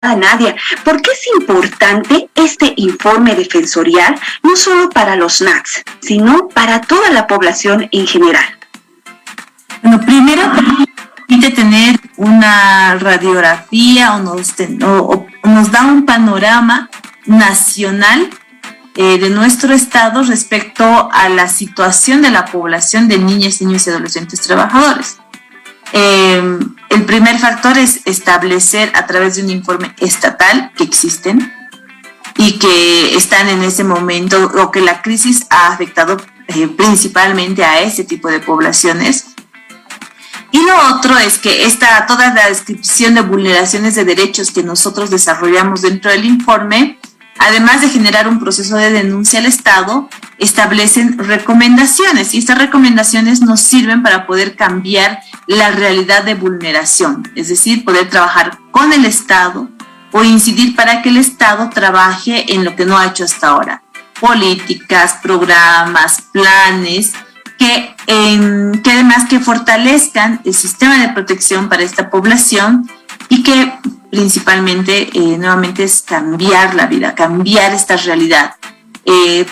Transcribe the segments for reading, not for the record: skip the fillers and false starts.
Nadia, ¿por qué es importante este informe defensorial no solo para los NATS, sino para toda la población en general? Bueno, primero permite tener una radiografía o nos da un panorama nacional de nuestro estado respecto a la situación de la población de niñas, niños y adolescentes trabajadores. El primer factor es establecer a través de un informe estatal que existen y que están en ese momento o que la crisis ha afectado principalmente a ese tipo de poblaciones. Y lo otro es que toda la descripción de vulneraciones de derechos que nosotros desarrollamos dentro del informe, además de generar un proceso de denuncia al Estado, establecen recomendaciones y estas recomendaciones nos sirven para poder cambiar la realidad de vulneración, es decir, poder trabajar con el Estado o incidir para que el Estado trabaje en lo que no ha hecho hasta ahora. Políticas, programas, planes que además que fortalezcan el sistema de protección para esta población y que principalmente, nuevamente, es cambiar la vida, cambiar esta realidad.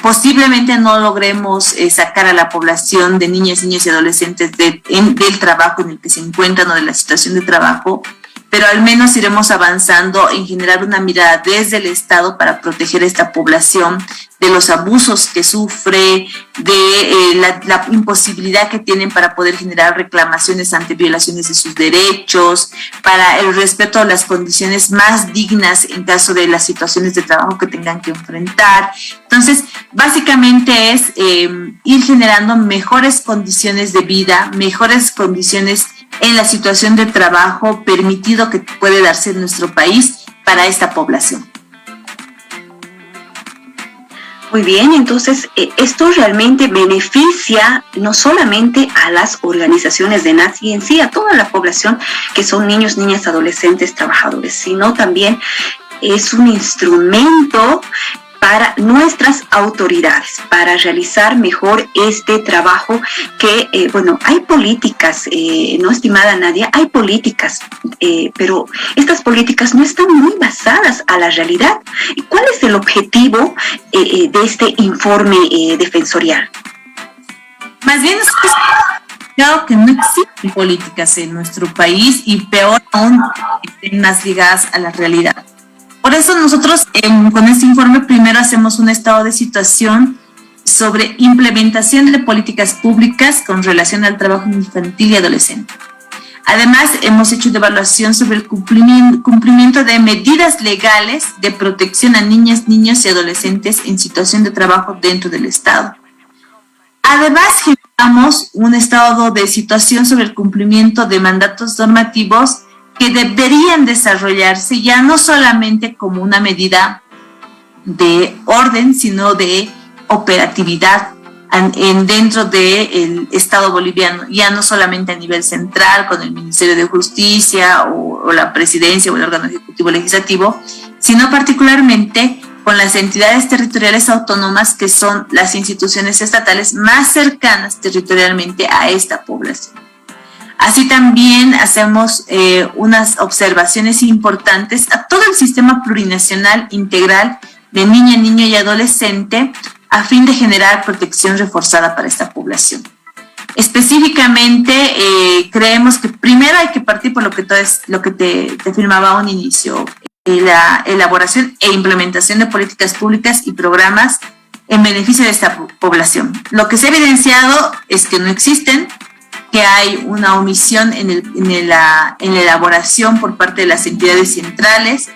Posiblemente no logremos sacar a la población de niñas, niños y adolescentes del trabajo en el que se encuentran o de la situación de trabajo, pero al menos iremos avanzando en generar una mirada desde el Estado para proteger a esta población de los abusos que sufre, de la imposibilidad que tienen para poder generar reclamaciones ante violaciones de sus derechos, para el respeto a las condiciones más dignas en caso de las situaciones de trabajo que tengan que enfrentar. Entonces, básicamente es ir generando mejores condiciones de vida, mejores condiciones en la situación de trabajo permitido que puede darse en nuestro país para esta población. Muy bien, entonces esto realmente beneficia no solamente a las organizaciones de NATS y en sí a toda la población que son niños, niñas, adolescentes, trabajadores, sino también es un instrumento para nuestras autoridades, para realizar mejor este trabajo que, hay políticas, ¿no, estimada Nadia? Hay políticas, pero estas políticas no están muy basadas a la realidad. ¿Cuál es el objetivo de este informe defensorial? Más bien es claro que no existen políticas en nuestro país y peor aún, estén más ligadas a la realidad. Por eso nosotros con este informe primero hacemos un estado de situación sobre implementación de políticas públicas con relación al trabajo infantil y adolescente. Además, hemos hecho una evaluación sobre el cumplimiento de medidas legales de protección a niñas, niños y adolescentes en situación de trabajo dentro del Estado. Además, generamos un estado de situación sobre el cumplimiento de mandatos normativos que deberían desarrollarse ya no solamente como una medida de orden, sino de operatividad dentro del Estado boliviano, ya no solamente a nivel central con el Ministerio de Justicia o la Presidencia o el órgano ejecutivo legislativo, sino particularmente con las entidades territoriales autónomas que son las instituciones estatales más cercanas territorialmente a esta población. Así también hacemos unas observaciones importantes a todo el sistema plurinacional integral de niña, niño y adolescente a fin de generar protección reforzada para esta población. Específicamente, creemos que primero hay que partir por lo que te afirmaba a un inicio, la elaboración e implementación de políticas públicas y programas en beneficio de esta población. Lo que se ha evidenciado es que no existen, que hay una omisión en la elaboración por parte de las entidades centrales,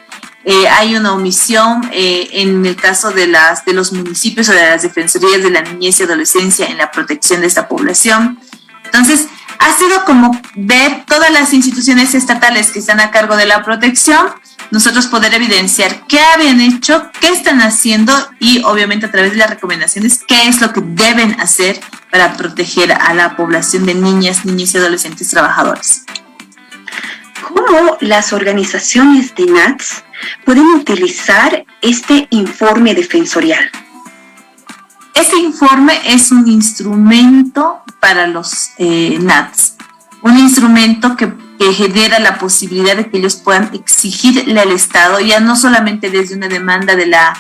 hay una omisión en el caso de los municipios o de las defensorías de la niñez y adolescencia en la protección de esta población. Entonces, ha sido como ver todas las instituciones estatales que están a cargo de la protección, nosotros poder evidenciar qué habían hecho, qué están haciendo y obviamente a través de las recomendaciones qué es lo que deben hacer para proteger a la población de niñas, niños y adolescentes trabajadores. ¿Cómo las organizaciones de NATS pueden utilizar este informe defensorial? Este informe es un instrumento para los NATS, un instrumento que que genera la posibilidad de que ellos puedan exigirle al Estado, ya no solamente desde una demanda de la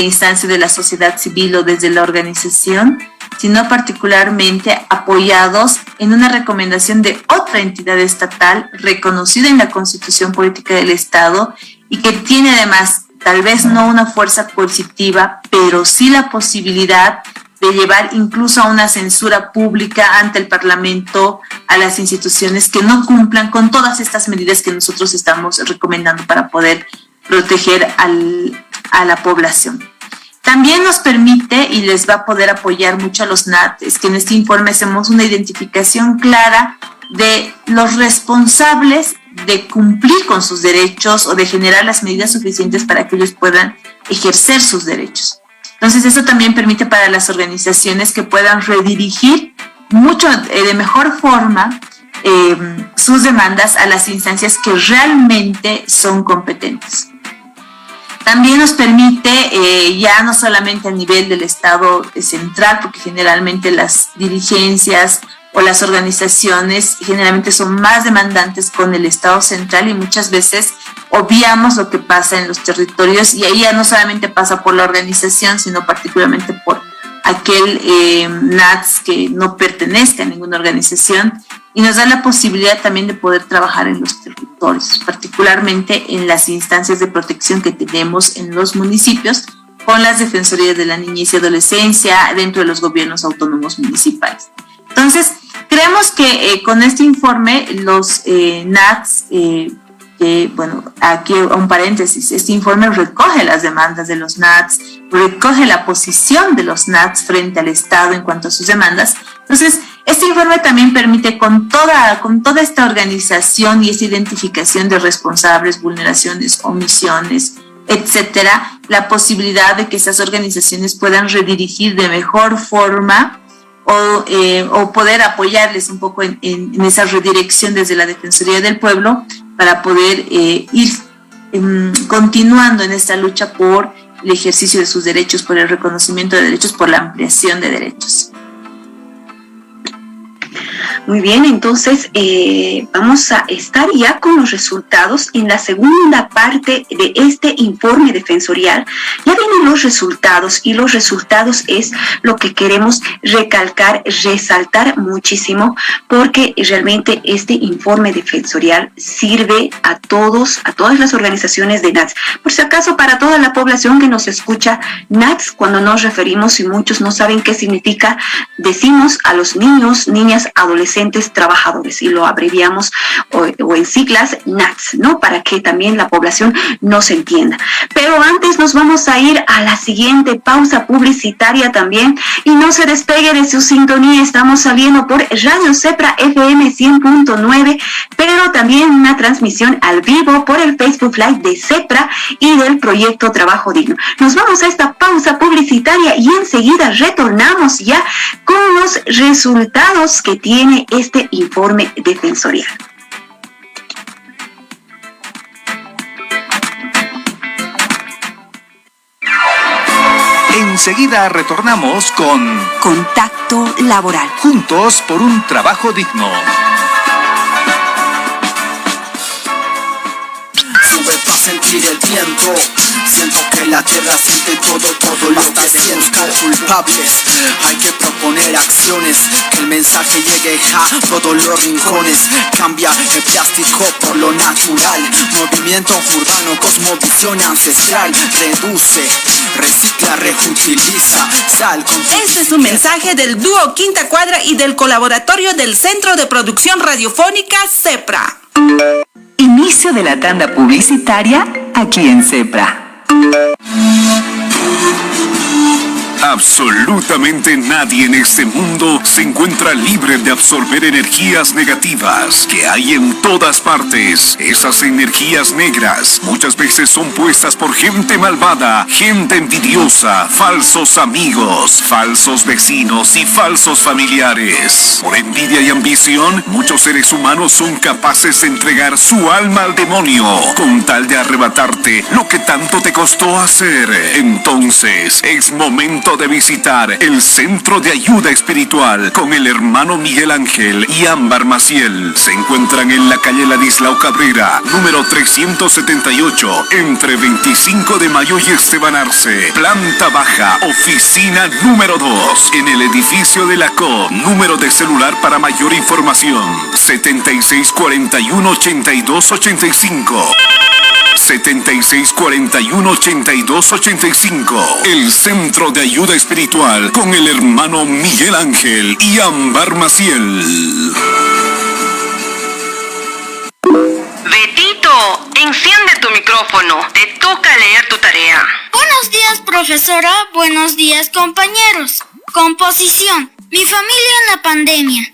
instancia de la sociedad civil o desde la organización, sino particularmente apoyados en una recomendación de otra entidad estatal reconocida en la Constitución Política del Estado y que tiene además tal vez no una fuerza coercitiva, pero sí la posibilidad de llevar incluso a una censura pública ante el Parlamento a las instituciones que no cumplan con todas estas medidas que nosotros estamos recomendando para poder proteger a la población. También nos permite y les va a poder apoyar mucho a los NAT, es que en este informe hacemos una identificación clara de los responsables de cumplir con sus derechos o de generar las medidas suficientes para que ellos puedan ejercer sus derechos. Entonces eso también permite para las organizaciones que puedan redirigir mucho de mejor forma sus demandas a las instancias que realmente son competentes. También nos permite, ya no solamente a nivel del Estado central, porque generalmente las dirigencias o las organizaciones generalmente son más demandantes con el Estado central y muchas veces obviamos lo que pasa en los territorios y ahí ya no solamente pasa por la organización, sino particularmente por aquel NATS que no pertenezca a ninguna organización y nos da la posibilidad también de poder trabajar en los territorios, particularmente en las instancias de protección que tenemos en los municipios con las defensorías de la niñez y adolescencia dentro de los gobiernos autónomos municipales. Entonces, creemos que con este informe los NATS, bueno, aquí un paréntesis, este informe recoge las demandas de los NATS, recoge la posición de los NATS frente al Estado en cuanto a sus demandas. Entonces, este informe también permite con toda esta organización y esta identificación de responsables, vulneraciones, omisiones, etcétera, la posibilidad de que esas organizaciones puedan redirigir de mejor forma o poder apoyarles un poco en esa redirección desde la Defensoría del Pueblo para poder ir continuando en esta lucha por el ejercicio de sus derechos, por el reconocimiento de derechos, por la ampliación de derechos. Muy bien, entonces vamos a estar ya con los resultados en la segunda parte de este informe defensorial. Ya vienen los resultados y los resultados es lo que queremos recalcar, resaltar muchísimo, porque realmente este informe defensorial sirve a todas las organizaciones de NATS. Por si acaso, para toda la población que nos escucha, NATS, cuando nos referimos, y muchos no saben qué significa, decimos a los niños, niñas, adolescentes, trabajadores, y lo abreviamos o en siglas NATS, ¿no? Para que también la población nos entienda. Pero antes nos vamos a ir a la siguiente pausa publicitaria también, y no se despegue de su sintonía. Estamos saliendo por Radio Cepra FM 100.9, pero también una transmisión al vivo por el Facebook Live de Cepra y del proyecto Trabajo Digno. Nos vamos a esta pausa publicitaria y enseguida retornamos ya con los resultados que tiene este informe defensorial. Enseguida retornamos con Contacto Laboral. Juntos por un trabajo digno. Sube pa' sentir el viento. Siento que la tierra siente todo lo que siento. Culpables, hay que proponer acciones. Que el mensaje llegue a todos los rincones. Cambia el plástico por lo natural. Movimiento urbano, cosmovisión ancestral. Reduce, recicla, reutiliza. Sal con... Este es un mensaje del dúo Quinta Cuadra y del colaboratorio del Centro de Producción Radiofónica CEPRA. Inicio de la tanda publicitaria aquí en Cepra. Absolutamente nadie en este mundo se encuentra libre de absorber energías negativas que hay en todas partes. Esas energías negras muchas veces son puestas por gente malvada, gente envidiosa, falsos amigos, falsos vecinos y falsos familiares. Por envidia y ambición, muchos seres humanos son capaces de entregar su alma al demonio con tal de arrebatarte lo que tanto te costó hacer. Entonces, es momento de de visitar el Centro de Ayuda Espiritual con el hermano Miguel Ángel y Ámbar Maciel. Se encuentran en la calle Ladislao Cabrera, número 378, entre 25 de Mayo y Esteban Arce. Planta baja, oficina número 2, en el edificio de la COP. Número de celular para mayor información: 7641-8285. 7641-8285. El Centro de Ayuda Espiritual con el hermano Miguel Ángel y Ámbar Maciel. Betito, enciende tu micrófono. Te toca leer tu tarea. Buenos días, profesora. Buenos días, compañeros. Composición: mi familia en la pandemia.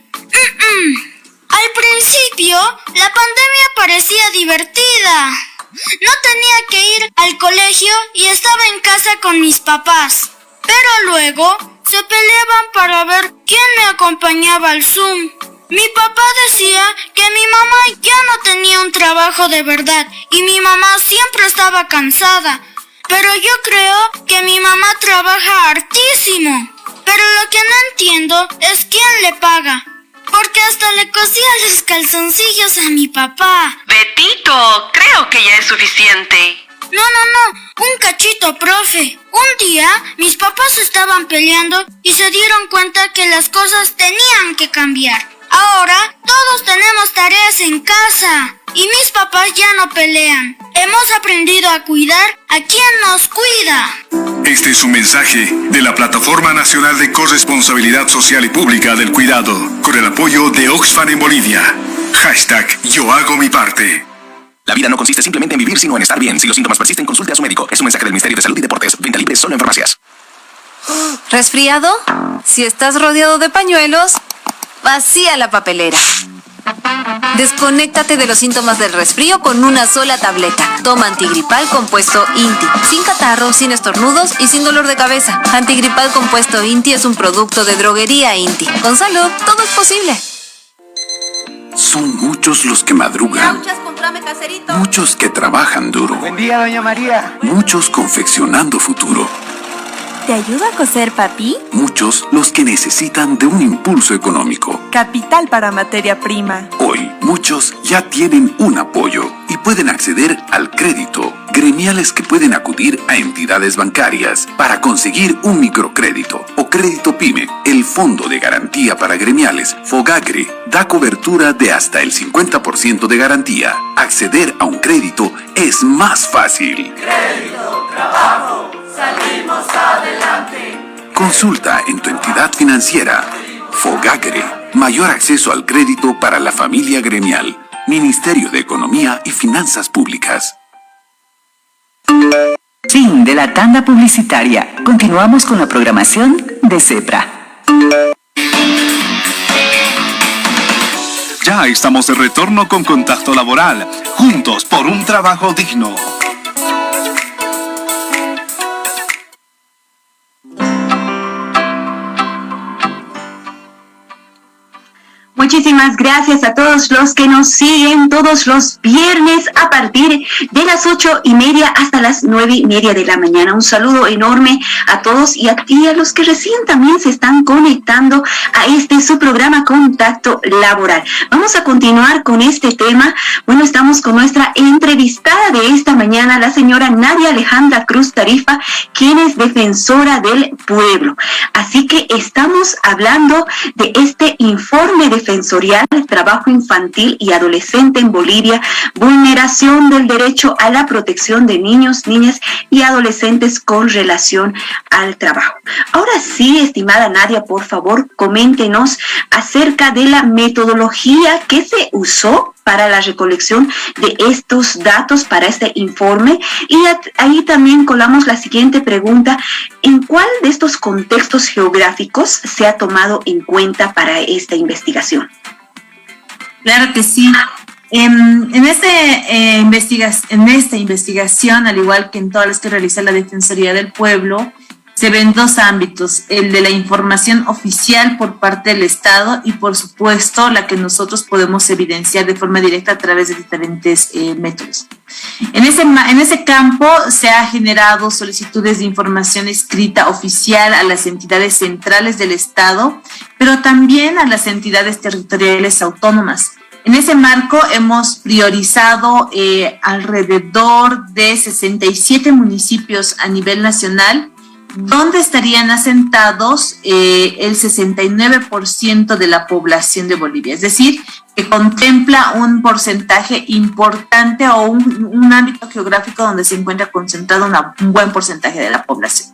Al principio, la pandemia parecía divertida. No tenía que ir al colegio y estaba en casa con mis papás. Pero luego se peleaban para ver quién me acompañaba al Zoom. Mi papá decía que mi mamá ya no tenía un trabajo de verdad y mi mamá siempre estaba cansada. Pero yo creo que mi mamá trabaja hartísimo. Pero lo que no entiendo es quién le paga. Porque hasta le cosía los calzoncillos a mi papá. Betito, creo que ya es suficiente. No, un cachito, profe. Un día, mis papás estaban peleando y se dieron cuenta que las cosas tenían que cambiar. Ahora, todos tenemos tareas en casa y mis papás ya no pelean. Hemos aprendido a cuidar a quien nos cuida. Este es un mensaje de la Plataforma Nacional de Corresponsabilidad Social y Pública del Cuidado, con el apoyo de Oxfam en Bolivia. Hashtag Yo hago mi parte. La vida no consiste simplemente en vivir, sino en estar bien. Si los síntomas persisten, consulte a su médico. Es un mensaje del Ministerio de Salud y Deportes. Venta libre solo en farmacias. ¿Resfriado? Si estás rodeado de pañuelos, vacía la papelera. Desconéctate de los síntomas del resfrío con una sola tableta. Toma antigripal compuesto INTI. Sin catarro, sin estornudos y sin dolor de cabeza. Antigripal compuesto INTI es un producto de droguería INTI. Con salud, todo es posible. Son muchos los que madrugan. Muchos que trabajan duro. Buen día, doña María. Muchos confeccionando futuro. ¿Te ayuda a coser, papi? Muchos los que necesitan de un impulso económico. Capital para materia prima. Hoy, muchos ya tienen un apoyo y pueden acceder al crédito. Gremiales que pueden acudir a entidades bancarias para conseguir un microcrédito o crédito PYME. El Fondo de Garantía para Gremiales, FOGAGRE, da cobertura de hasta el 50% de garantía. Acceder a un crédito es más fácil. Crédito, trabajo, salimos adelante. Consulta en tu entidad financiera. FOGAGRE, mayor acceso al crédito para la familia gremial. Ministerio de Economía y Finanzas Públicas. Fin de la tanda publicitaria. Continuamos con la programación de CEPRA. Ya estamos de retorno con Contacto Laboral, juntos por un trabajo digno. Muchísimas gracias a todos los que nos siguen todos los viernes a partir de las 8:30 hasta las 9:30 de la mañana. Un saludo enorme a todos y a los que recién también se están conectando a su programa Contacto Laboral. Vamos a continuar con este tema. Bueno, estamos con nuestra entrevistada de esta mañana, la señora Nadia Alejandra Cruz Tarifa, quien es defensora del pueblo. Así que estamos hablando de este informe defensorial, trabajo infantil y adolescente en Bolivia, vulneración del derecho a la protección de niños, niñas y adolescentes con relación al trabajo. Ahora sí, estimada Nadia, por favor, coméntenos acerca de la metodología que se usó para la recolección de estos datos para este informe, y ahí también colamos la siguiente pregunta: ¿en cuál de estos contextos geográficos se ha tomado en cuenta para esta investigación? Claro que sí. En esta investigación, al igual que en todas las que realiza la Defensoría del Pueblo, se ven dos ámbitos, el de la información oficial por parte del Estado y, por supuesto, la que nosotros podemos evidenciar de forma directa a través de diferentes métodos. En ese campo se ha generado solicitudes de información escrita oficial a las entidades centrales del Estado, pero también a las entidades territoriales autónomas. En ese marco hemos priorizado alrededor de 67 municipios a nivel nacional, donde estarían asentados el 69% de la población de Bolivia, es decir, que contempla un porcentaje importante o un ámbito geográfico donde se encuentra concentrado un buen porcentaje de la población.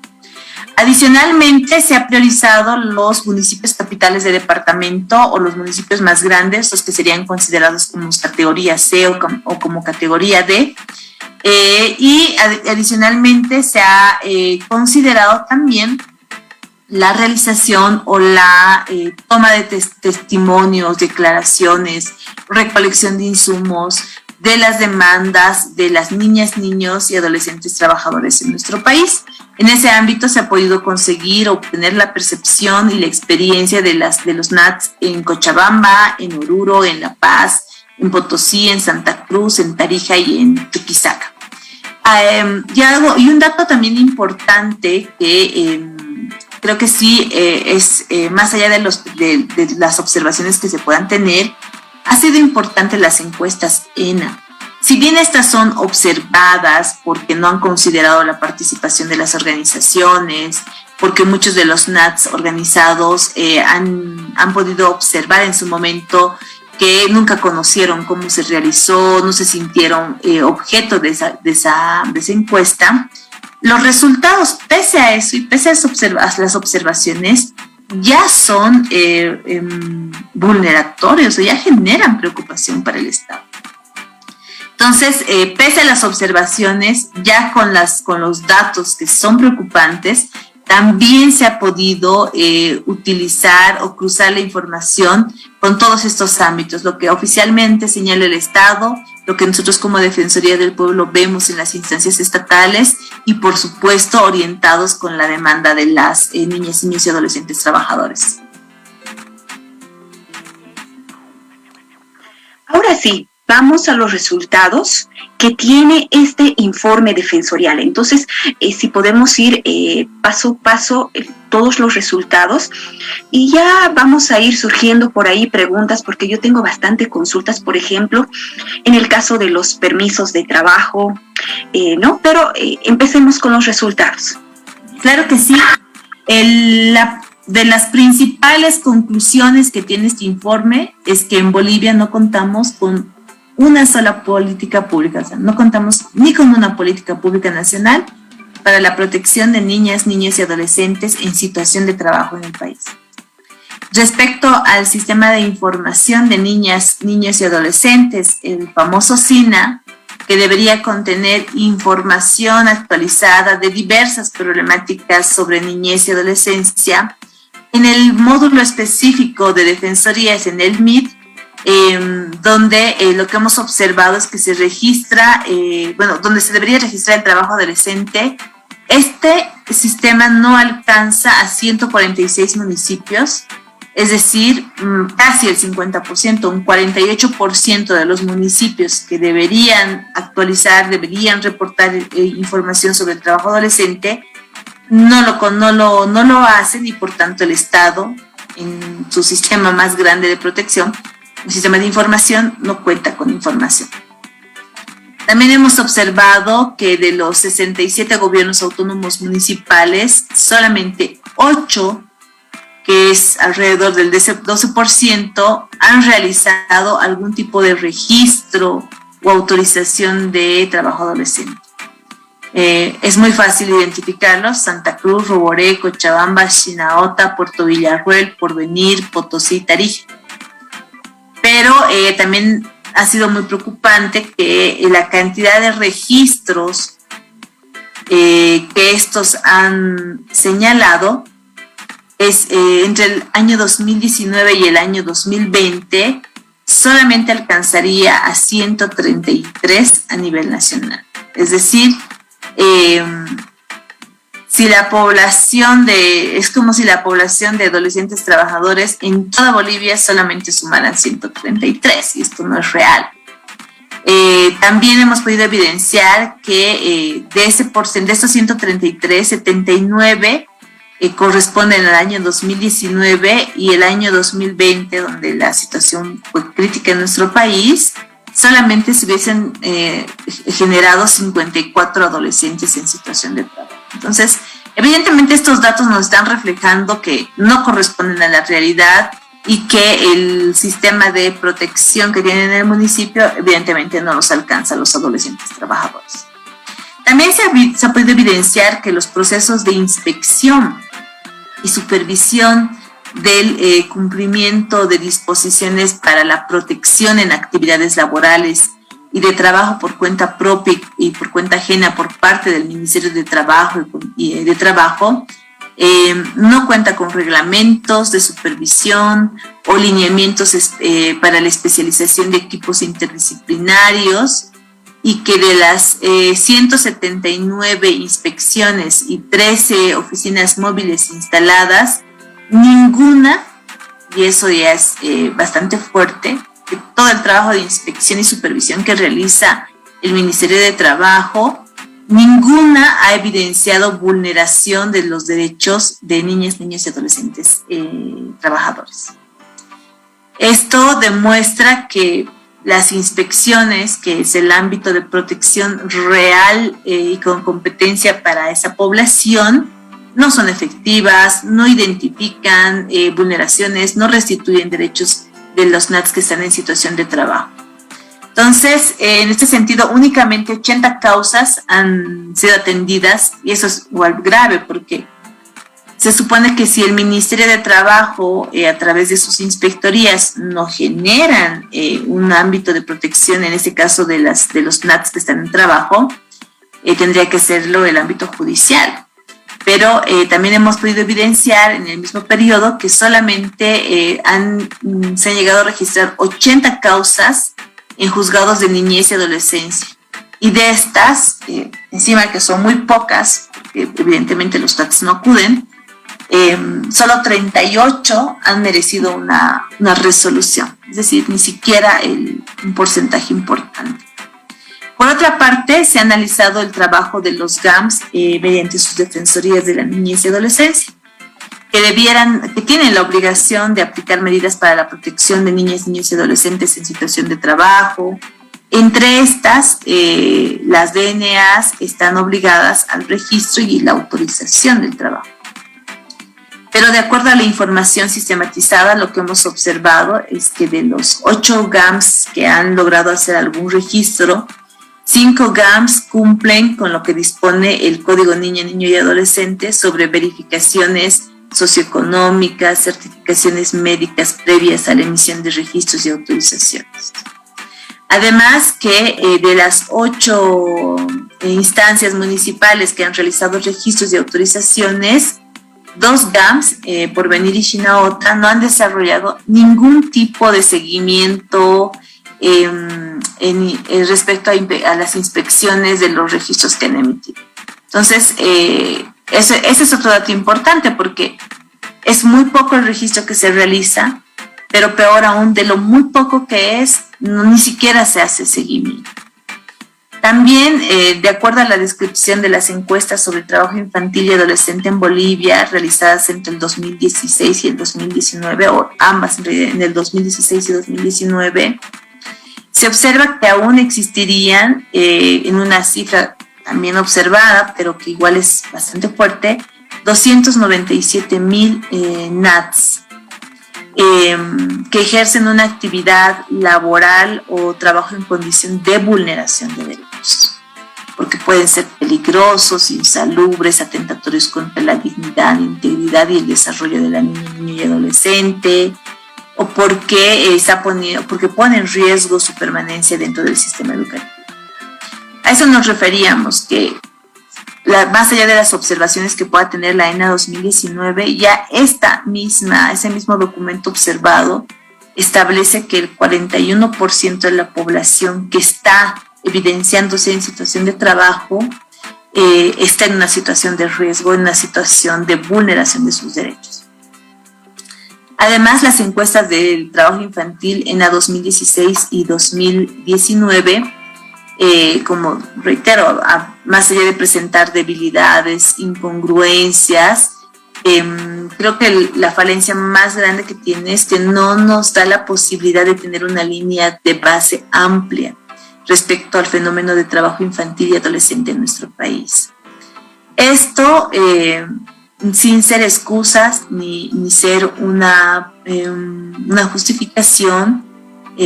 Adicionalmente, se ha priorizado los municipios capitales de departamento o los municipios más grandes, los que serían considerados como categoría C o como categoría D. Y adicionalmente se ha considerado también la realización o la toma de testimonios, declaraciones, recolección de insumos, de las demandas de las niñas, niños y adolescentes trabajadores en nuestro país. En ese ámbito se ha podido conseguir obtener la percepción y la experiencia de los NATS en Cochabamba, en Oruro, en La Paz, en Potosí, en Santa Cruz, en Tarija y en Chuquisaca. Y un dato también importante que creo que sí es más allá de las observaciones que se puedan tener, ha sido importante las encuestas ENA. Si bien estas son observadas porque no han considerado la participación de las organizaciones, porque muchos de los NATS organizados han podido observar en su momento que nunca conocieron cómo se realizó, no se sintieron objeto de esa encuesta, los resultados, pese a eso y pese a las observaciones, ya son vulneratorios o ya generan preocupación para el Estado. Entonces, pese a las observaciones, ya con los datos que son preocupantes, también se ha podido utilizar o cruzar la información con todos estos ámbitos, lo que oficialmente señala el Estado, lo que nosotros como Defensoría del Pueblo vemos en las instancias estatales y, por supuesto, orientados con la demanda de las niñas, niños y adolescentes trabajadores. Ahora sí, vamos a los resultados que tiene este informe defensorial. Entonces, si podemos ir paso a paso todos los resultados y ya vamos a ir surgiendo por ahí preguntas, porque yo tengo bastante consultas, por ejemplo, en el caso de los permisos de trabajo, ¿no? Pero empecemos con los resultados. Claro que sí. De las principales conclusiones que tiene este informe es que en Bolivia no contamos con una sola política pública, o sea, no contamos ni con una política pública nacional para la protección de niñas, niños y adolescentes en situación de trabajo en el país. Respecto al sistema de información de niñas, niños y adolescentes, el famoso SINA, que debería contener información actualizada de diversas problemáticas sobre niñez y adolescencia, en el módulo específico de defensorías en el MID, donde lo que hemos observado es que se registra, donde se debería registrar el trabajo adolescente, este sistema no alcanza a 146 municipios, es decir, casi el 50%, un 48% de los municipios que deberían actualizar, deberían reportar información sobre el trabajo adolescente, no lo hacen, y por tanto el Estado, en su sistema más grande de protección, el sistema de información, no cuenta con información. También hemos observado que de los 67 gobiernos autónomos municipales, solamente 8, que es alrededor del 12%, han realizado algún tipo de registro o autorización de trabajo adolescente. Es muy fácil identificarlos: Santa Cruz, Roboré, Cochabamba, Chinaota, Puerto Villarruel, Porvenir, Potosí, Tarija. Pero también ha sido muy preocupante que la cantidad de registros que estos han señalado es entre el año 2019 y el año 2020 solamente alcanzaría a 133 a nivel nacional. Es decir, si la población es como si la población de adolescentes trabajadores en toda Bolivia solamente sumaran 133, y esto no es real. También hemos podido evidenciar que de estos 133, 79 corresponden al año 2019 y el año 2020, donde la situación fue crítica en nuestro país. Solamente se hubiesen generado 54 adolescentes en situación de trabajo. Entonces, evidentemente estos datos nos están reflejando que no corresponden a la realidad y que el sistema de protección que tiene en el municipio evidentemente no nos alcanza a los adolescentes trabajadores. También se ha podido evidenciar que los procesos de inspección y supervisión del cumplimiento de disposiciones para la protección en actividades laborales y de trabajo por cuenta propia y por cuenta ajena por parte del Ministerio de Trabajo no cuenta con reglamentos de supervisión o lineamientos para la especialización de equipos interdisciplinarios, y que de las 179 inspecciones y 13 oficinas móviles instaladas, ninguna, y eso ya es bastante fuerte, que todo el trabajo de inspección y supervisión que realiza el Ministerio de Trabajo, ninguna ha evidenciado vulneración de los derechos de niñas, niños y adolescentes trabajadores. Esto demuestra que las inspecciones, que es el ámbito de protección real y con competencia para esa población, no son efectivas, no identifican vulneraciones, no restituyen derechos de los NATS que están en situación de trabajo. Entonces, en este sentido, únicamente 80 causas han sido atendidas, y eso es igual grave porque se supone que si el Ministerio de Trabajo, a través de sus inspectorías, no generan un ámbito de protección, en este caso de los NATS que están en trabajo, tendría que serlo el ámbito judicial. Pero también hemos podido evidenciar en el mismo periodo que solamente se han llegado a registrar 80 causas en juzgados de niñez y adolescencia. Y de estas, encima que son muy pocas, porque evidentemente los TATS no acuden, solo 38 han merecido una resolución, es decir, ni siquiera un porcentaje importante. Por otra parte, se ha analizado el trabajo de los GAMS mediante sus defensorías de la niñez y adolescencia, que tienen la obligación de aplicar medidas para la protección de niñas, niños y adolescentes en situación de trabajo. Entre estas, las DNAs están obligadas al registro y la autorización del trabajo. Pero de acuerdo a la información sistematizada, lo que hemos observado es que de los 8 GAMS que han logrado hacer algún registro, 5 GAMS cumplen con lo que dispone el Código Niña, Niño y Adolescente sobre verificaciones socioeconómicas, certificaciones médicas previas a la emisión de registros y autorizaciones. Además que de las 8 instancias municipales que han realizado registros y autorizaciones, 2 GAMS, Porvenir y Chinaota, no han desarrollado ningún tipo de seguimiento respecto a las inspecciones de los registros que han emitido. Entonces, ese es otro dato importante porque es muy poco el registro que se realiza, pero peor aún, de lo muy poco que es, ni siquiera se hace seguimiento. También, de acuerdo a la descripción de las encuestas sobre el trabajo infantil y adolescente en Bolivia, realizadas entre el 2016 y el 2019, o ambas en realidad en el 2016 y 2019, se observa que aún existirían, en una cifra también observada, pero que igual es bastante fuerte, 297,000 NATS que ejercen una actividad laboral o trabajo en condición de vulneración de derechos, porque pueden ser peligrosos, insalubres, atentatorios contra la dignidad, integridad y el desarrollo de la niña, niño y adolescente, o porque pone en riesgo su permanencia dentro del sistema educativo. A eso nos referíamos, que más allá de las observaciones que pueda tener la ENA 2019, ya ese mismo documento observado establece que el 41% de la población que está evidenciándose en situación de trabajo está en una situación de riesgo, en una situación de vulneración de sus derechos. Además, las encuestas del trabajo infantil en la 2016 y 2019, como reitero, más allá de presentar debilidades, incongruencias, creo que la falencia más grande que tiene es que no nos da la posibilidad de tener una línea de base amplia respecto al fenómeno de trabajo infantil y adolescente en nuestro país. Esto, sin ser excusas ni ser una justificación,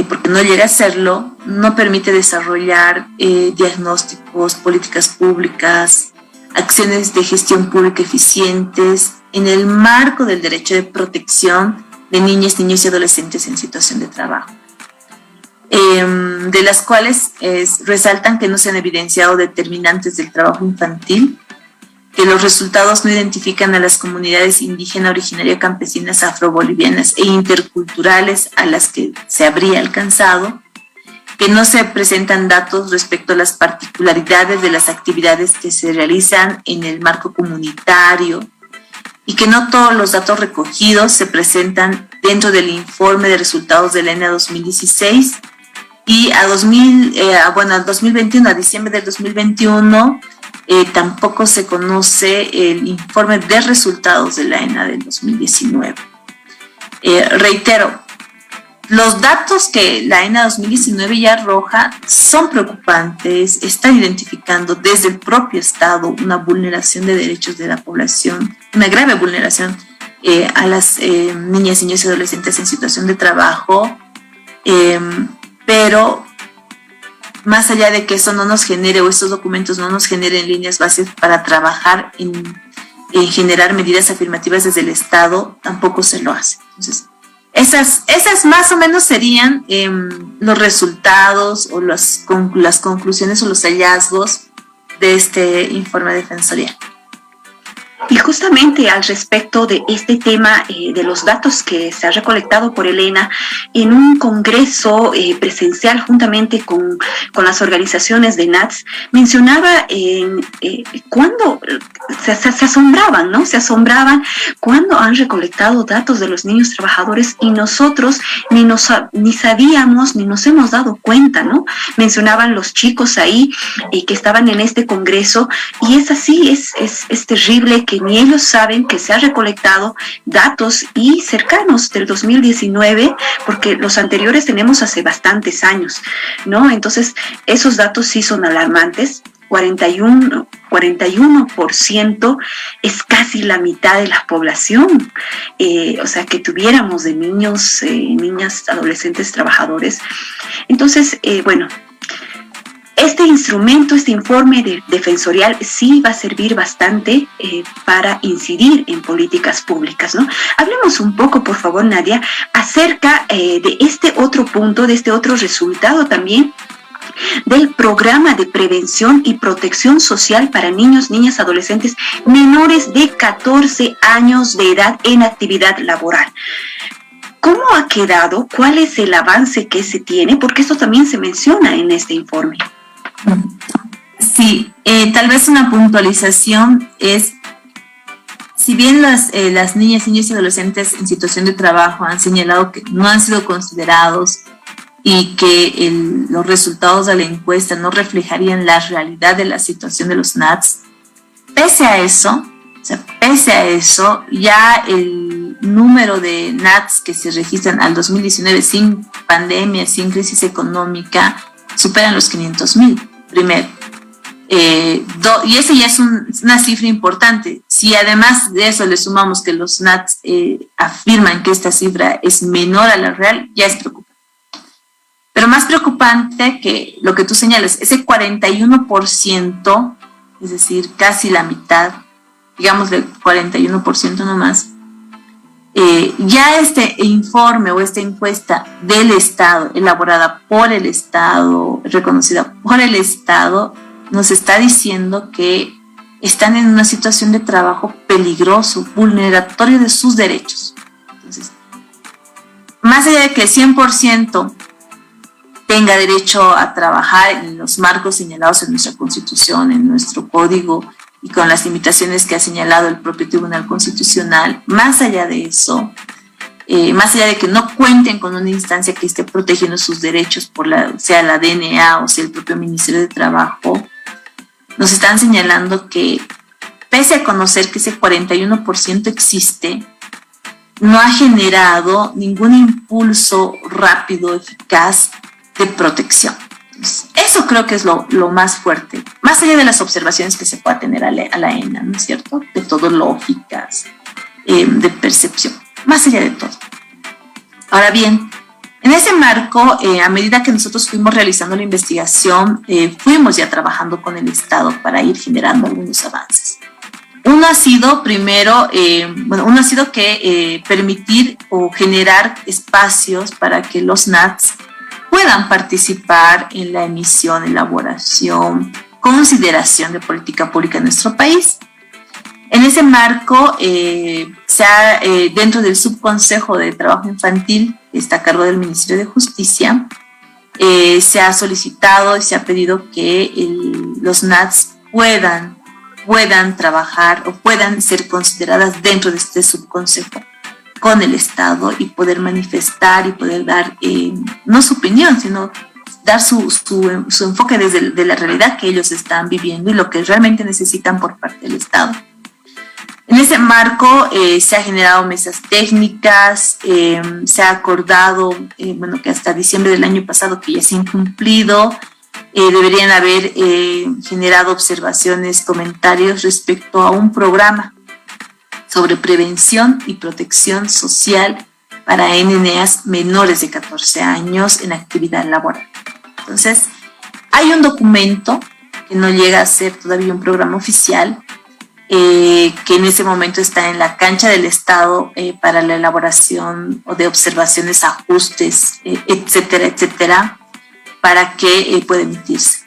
porque no llega a serlo, no permite desarrollar diagnósticos, políticas públicas, acciones de gestión pública eficientes en el marco del derecho de protección de niñas, niños y adolescentes en situación de trabajo, de las cuales resaltan que no se han evidenciado determinantes del trabajo infantil, que los resultados no identifican a las comunidades indígena, originaria, campesinas, afrobolivianas e interculturales a las que se habría alcanzado, que no se presentan datos respecto a las particularidades de las actividades que se realizan en el marco comunitario y que no todos los datos recogidos se presentan dentro del informe de resultados de la ENA 2016 y a 2021, a diciembre del 2021, tampoco se conoce el informe de resultados de la ENA del 2019. Reitero, los datos que la ENA 2019 ya arroja son preocupantes, están identificando desde el propio Estado una vulneración de derechos de la población, una grave vulneración a las niñas, niños y adolescentes en situación de trabajo, pero más allá de que eso no nos genere, o estos documentos no nos generen líneas bases para trabajar en generar medidas afirmativas desde el Estado, tampoco se lo hace. Entonces, esas más o menos serían los resultados o las conclusiones o los hallazgos de este informe defensorial. Y justamente al respecto de este tema de los datos que se ha recolectado por el ENA en un congreso presencial juntamente con las organizaciones de NATS, mencionaba cuando se asombraban, ¿no? Se asombraban cuando han recolectado datos de los niños trabajadores y nosotros ni sabíamos ni nos hemos dado cuenta, ¿no? Mencionaban los chicos ahí que estaban en este congreso y es así, es terrible que ni ellos saben que se ha recolectado datos y cercanos del 2019, porque los anteriores tenemos hace bastantes años, ¿no? Entonces, esos datos sí son alarmantes. 41% es casi la mitad de la población, o sea, que tuviéramos de niños, niñas, adolescentes, trabajadores. Entonces, bueno, este instrumento, este informe defensorial sí va a servir bastante para incidir en políticas públicas, ¿no? Hablemos un poco, por favor, Nadia, acerca de este otro punto, de este otro resultado también, del programa de prevención y protección social para niños, niñas, adolescentes menores de 14 años de edad en actividad laboral. ¿Cómo ha quedado? ¿Cuál es el avance que se tiene? Porque esto también se menciona en este informe. Sí, tal vez una puntualización es, si bien las niñas, niños y adolescentes en situación de trabajo han señalado que no han sido considerados y que los resultados de la encuesta no reflejarían la realidad de la situación de los NATS, pese a eso, ya el número de NATS que se registran al 2019 sin pandemia, sin crisis económica, superan los 500,000, primero. Y esa ya es una cifra importante. Si además de eso le sumamos que los NATS afirman que esta cifra es menor a la real, ya es preocupante. Pero más preocupante que lo que tú señalas, ese 41%, es decir, casi la mitad, digamos del 41% nomás, ya este informe o esta encuesta del Estado, elaborada por el Estado, reconocida por el Estado, nos está diciendo que están en una situación de trabajo peligroso, vulneratorio de sus derechos. Entonces, más allá de que el 100% tenga derecho a trabajar en los marcos señalados en nuestra Constitución, en nuestro Código y con las limitaciones que ha señalado el propio Tribunal Constitucional. Más allá de eso, más allá de que no cuenten con una instancia que esté protegiendo sus derechos, sea la DNA o sea el propio Ministerio de Trabajo, nos están señalando que pese a conocer que ese 41% existe, no ha generado ningún impulso rápido, eficaz de protección. Entonces, eso creo que es lo más fuerte, más allá de las observaciones que se pueda tener a la ENA, ¿no es cierto? De todo lógicas, de percepción, más allá de todo. Ahora bien, en ese marco, a medida que nosotros fuimos realizando la investigación, fuimos ya trabajando con el Estado para ir generando algunos avances. Uno ha sido que permitir o generar espacios para que los NATS puedan participar en la emisión, elaboración, consideración de política pública en nuestro país. En ese marco, dentro del Subconsejo de Trabajo Infantil, que está a cargo del Ministerio de Justicia, se ha solicitado y se ha pedido que los NATS puedan trabajar o puedan ser consideradas dentro de este subconsejo con el Estado y poder manifestar y poder dar no su opinión, sino dar su enfoque de la realidad que ellos están viviendo y lo que realmente necesitan por parte del Estado. En ese marco se han generado mesas técnicas, se ha acordado que hasta diciembre del año pasado, que ya se han cumplido, deberían haber generado observaciones, comentarios respecto a un programa sobre prevención y protección social para NNAs menores de 14 años en actividad laboral. Entonces, hay un documento que no llega a ser todavía un programa oficial, que en ese momento está en la cancha del Estado para la elaboración o de observaciones, ajustes, etcétera, etcétera, para que pueda emitirse.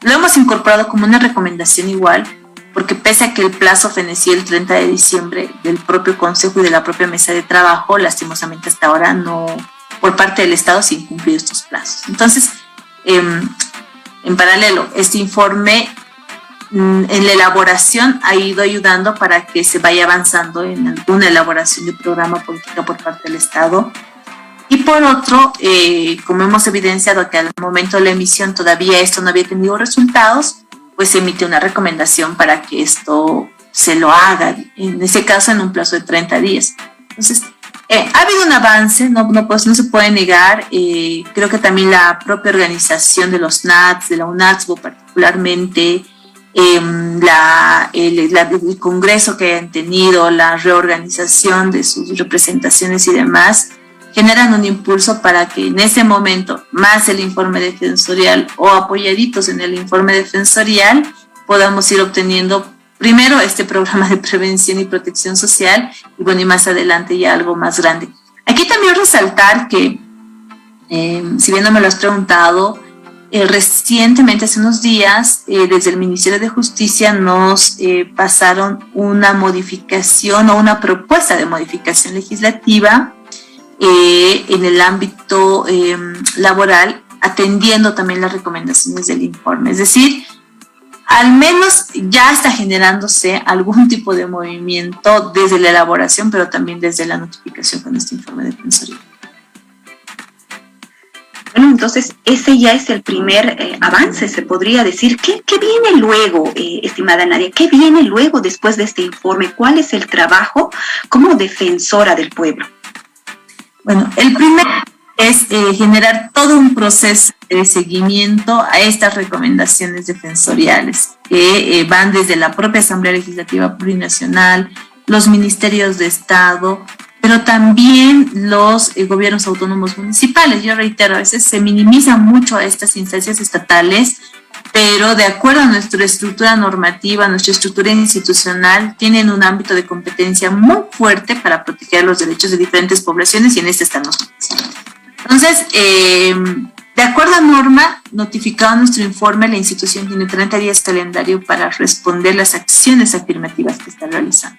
Lo hemos incorporado como una recomendación igual, porque pese a que el plazo fenecía el 30 de diciembre del propio Consejo y de la propia Mesa de Trabajo, lastimosamente hasta ahora no, por parte del Estado, se han cumplido estos plazos. Entonces, en paralelo, este informe en la elaboración ha ido ayudando para que se vaya avanzando en alguna elaboración de programa política por parte del Estado. Y por otro, como hemos evidenciado que al momento de la emisión todavía esto no había tenido resultados, pues se emite una recomendación para que esto se lo haga, en ese caso en un plazo de 30 días. Entonces, ha habido un avance, no se puede negar. Creo que también la propia organización de los NATS, de la UNATSBO particularmente, el congreso que han tenido, la reorganización de sus representaciones y demás, generan un impulso para que en ese momento, más el informe defensorial o apoyaditos en el informe defensorial, podamos ir obteniendo primero este programa de prevención y protección social y bueno, y más adelante ya algo más grande. Aquí también resaltar que, si bien no me lo has preguntado, recientemente, hace unos días, desde el Ministerio de Justicia nos pasaron una modificación o una propuesta de modificación legislativa en el ámbito laboral, atendiendo también las recomendaciones del informe. Es decir, al menos ya está generándose algún tipo de movimiento desde la elaboración, pero también desde la notificación con este informe defensoría. Bueno, entonces ese ya es el primer avance, se podría decir. ¿Qué viene luego, estimada Nadia? ¿Qué viene luego después de este informe? ¿Cuál es el trabajo como defensora del pueblo? Bueno, el primero es generar todo un proceso de seguimiento a estas recomendaciones defensoriales que van desde la propia Asamblea Legislativa Plurinacional, los ministerios de Estado, pero también los gobiernos autónomos municipales. Yo reitero, a veces se minimizan mucho a estas instancias estatales, pero de acuerdo a nuestra estructura normativa, nuestra estructura institucional, tienen un ámbito de competencia muy fuerte para proteger los derechos de diferentes poblaciones y en este están nosotros. Entonces, de acuerdo a norma, notificado nuestro informe, la institución tiene 30 días calendario para responder las acciones afirmativas que está realizando.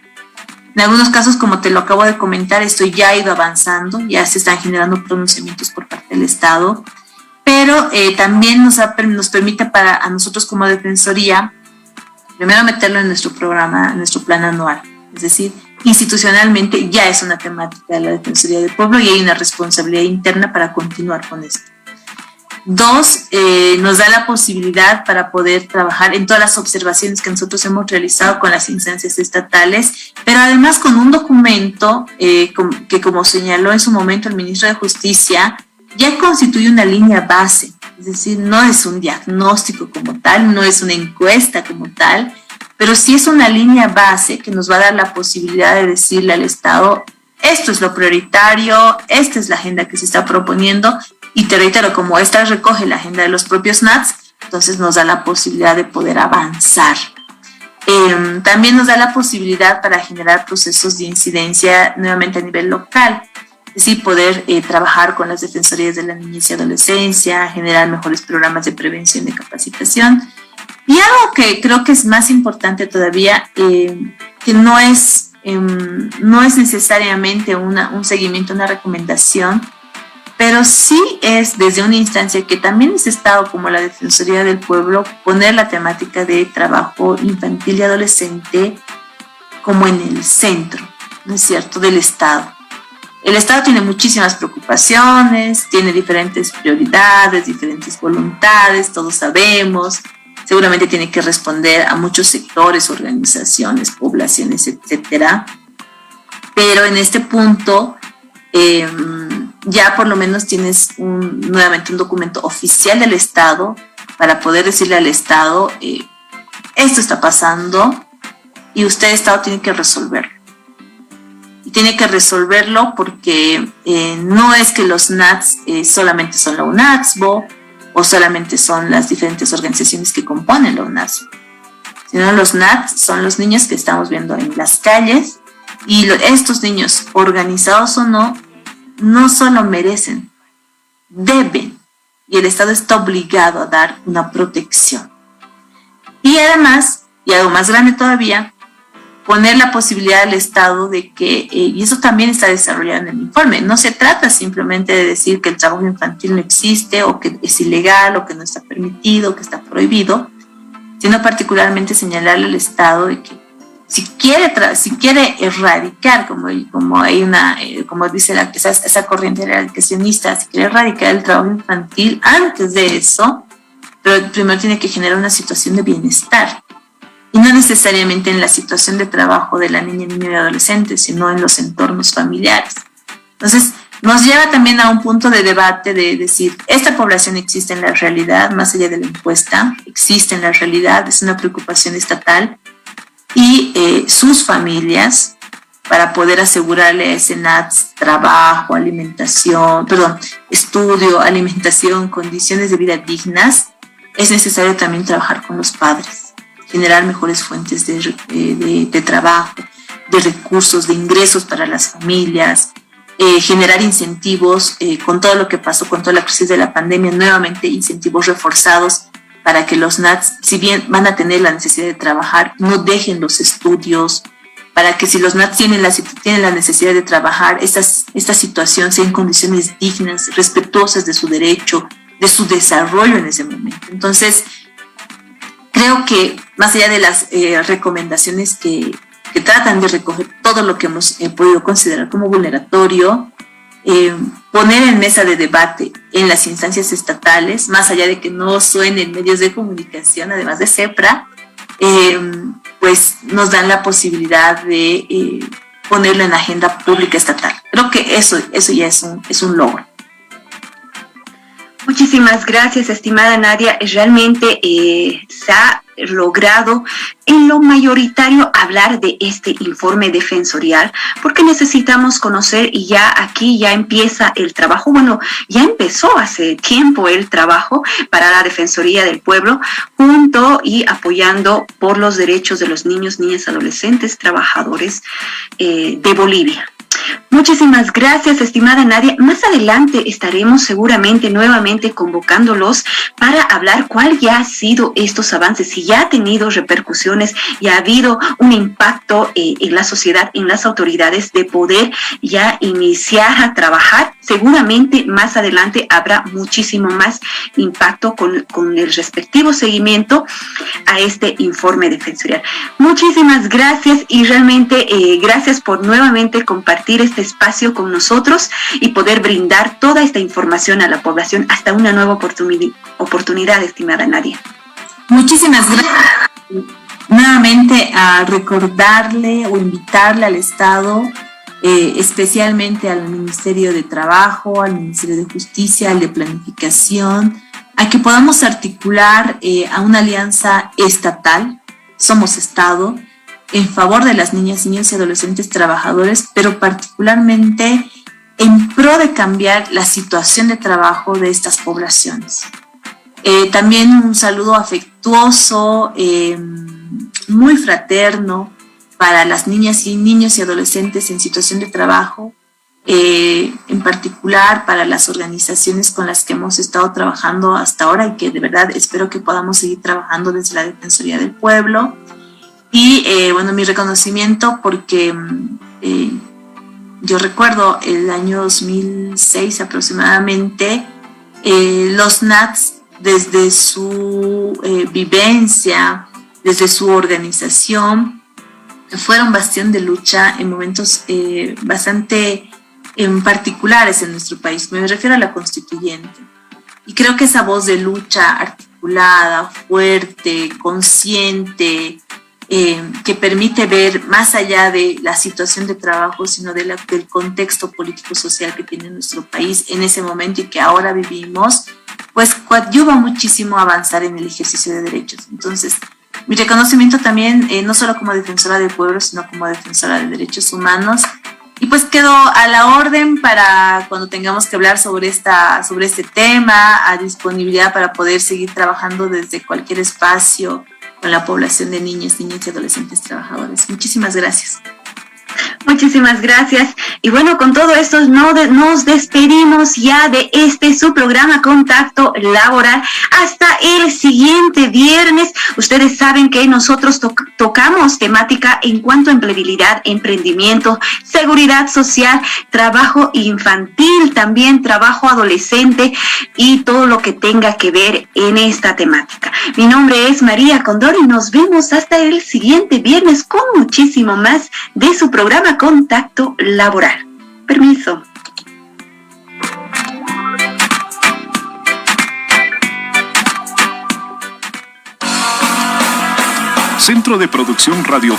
En algunos casos, como te lo acabo de comentar, esto ya ha ido avanzando, ya se están generando pronunciamientos por parte del Estado, pero pero también nos permite a nosotros como Defensoría, primero meterlo en nuestro programa, en nuestro plan anual. Es decir, institucionalmente ya es una temática de la Defensoría del Pueblo y hay una responsabilidad interna para continuar con esto. 2, nos da la posibilidad para poder trabajar en todas las observaciones que nosotros hemos realizado con las instancias estatales, pero además con un documento que, como señaló en su momento el ministro de Justicia, ya constituye una línea base. Es decir, no es un diagnóstico como tal, no es una encuesta como tal, pero sí es una línea base que nos va a dar la posibilidad de decirle al Estado, esto es lo prioritario, esta es la agenda que se está proponiendo, y te reitero, como esta recoge la agenda de los propios NATS, entonces nos da la posibilidad de poder avanzar. También nos da la posibilidad para generar procesos de incidencia nuevamente a nivel local, es decir, poder trabajar con las defensorías de la niñez y adolescencia, generar mejores programas de prevención y capacitación. Y algo que creo que es más importante todavía, que no es necesariamente un seguimiento, una recomendación, pero sí es desde una instancia que también es Estado como la Defensoría del Pueblo, poner la temática de trabajo infantil y adolescente como en el centro, ¿no es cierto?, del Estado. El Estado tiene muchísimas preocupaciones, tiene diferentes prioridades, diferentes voluntades, todos sabemos. Seguramente tiene que responder a muchos sectores, organizaciones, poblaciones, etcétera. Pero en este punto ya por lo menos tienes nuevamente un documento oficial del Estado para poder decirle al Estado, esto está pasando y usted, Estado, tiene que resolverlo. Y tiene que resolverlo porque no es que los NATS solamente son la UNATSBO o solamente son las diferentes organizaciones que componen la UNATSBO, sino los NATS son los niños que estamos viendo en las calles y estos niños, organizados o no, no solo merecen, deben, y el Estado está obligado a dar una protección. Y además, y algo más grande todavía, poner la posibilidad al Estado de que, y eso también está desarrollado en el informe, no se trata simplemente de decir que el trabajo infantil no existe o que es ilegal o que no está permitido o que está prohibido, sino particularmente señalarle al Estado de que si quiere erradicar, como dice esa corriente erradicacionista, si quiere erradicar el trabajo infantil, antes de eso, pero primero tiene que generar una situación de bienestar. Y no necesariamente en la situación de trabajo de la niña, niño y adolescente, sino en los entornos familiares. Entonces, nos lleva también a un punto de debate de decir, esta población existe en la realidad, más allá de la encuesta, existe en la realidad, es una preocupación estatal, y sus familias, para poder asegurarle a ese NATS trabajo, estudio, alimentación, condiciones de vida dignas, es necesario también trabajar con los padres, generar mejores fuentes de trabajo, de recursos, de ingresos para las familias, generar incentivos con todo lo que pasó, con toda la crisis de la pandemia, nuevamente incentivos reforzados para que los NATS, si bien van a tener la necesidad de trabajar, no dejen los estudios, para que si los NATS tienen la necesidad de trabajar, esta situación sea en condiciones dignas, respetuosas de su derecho, de su desarrollo en ese momento. Entonces, creo que más allá de las recomendaciones que tratan de recoger todo lo que hemos podido considerar como vulneratorio, poner en mesa de debate en las instancias estatales, más allá de que no suenen medios de comunicación, además de CEPRA, pues nos dan la posibilidad de ponerlo en la agenda pública estatal. Creo que eso ya es un logro. Muchísimas gracias, estimada Nadia. Realmente se ha logrado en lo mayoritario hablar de este informe defensorial, porque necesitamos conocer, y ya aquí ya empieza el trabajo, bueno, ya empezó hace tiempo el trabajo para la Defensoría del Pueblo, junto y apoyando por los derechos de los niños, niñas, adolescentes, trabajadores de Bolivia. Muchísimas gracias, estimada Nadia. Más adelante estaremos seguramente nuevamente convocándolos para hablar cuál ya ha sido estos avances, si ya ha tenido repercusiones y ha habido un impacto en la sociedad, en las autoridades, de poder ya iniciar a trabajar seguramente más adelante habrá muchísimo más impacto con el respectivo seguimiento a este informe defensorial. Muchísimas gracias y realmente gracias por nuevamente compartir este espacio con nosotros y poder brindar toda esta información a la población hasta una nueva oportunidad, estimada Nadia. Muchísimas gracias. Nuevamente a recordarle o invitarle al Estado, especialmente al Ministerio de Trabajo, al Ministerio de Justicia, al de Planificación, a que podamos articular a una alianza estatal, somos Estado, en favor de las niñas, niños y adolescentes trabajadores, pero particularmente en pro de cambiar la situación de trabajo de estas poblaciones. También un saludo afectuoso, muy fraterno para las niñas y niños y adolescentes en situación de trabajo, en particular para las organizaciones con las que hemos estado trabajando hasta ahora y que de verdad espero que podamos seguir trabajando desde la Defensoría del Pueblo. Y bueno, mi reconocimiento porque yo recuerdo el año 2006 aproximadamente, los NATS desde su vivencia, desde su organización, fueron bastión de lucha en momentos bastante particulares en nuestro país. Me refiero a la constituyente. Y creo que esa voz de lucha articulada, fuerte, consciente, que permite ver más allá de la situación de trabajo, sino del contexto político-social que tiene nuestro país en ese momento y que ahora vivimos, pues coadyuva muchísimo a avanzar en el ejercicio de derechos. Entonces, mi reconocimiento también, no solo como defensora del pueblo, sino como defensora de derechos humanos. Y pues quedo a la orden para cuando tengamos que hablar sobre este tema, a disponibilidad para poder seguir trabajando desde cualquier espacio con la población de niñas y adolescentes trabajadores. Muchísimas gracias. Muchísimas gracias. Y bueno, con todo esto nos despedimos ya de su programa Contacto Laboral. Hasta el siguiente viernes. Ustedes saben que nosotros tocamos temática en cuanto a empleabilidad, emprendimiento, seguridad social, trabajo infantil, también trabajo adolescente y todo lo que tenga que ver en esta temática. Mi nombre es María Condor y nos vemos hasta el siguiente viernes con muchísimo más de su programa Contacto Laboral. Permiso. Centro de Producción Radio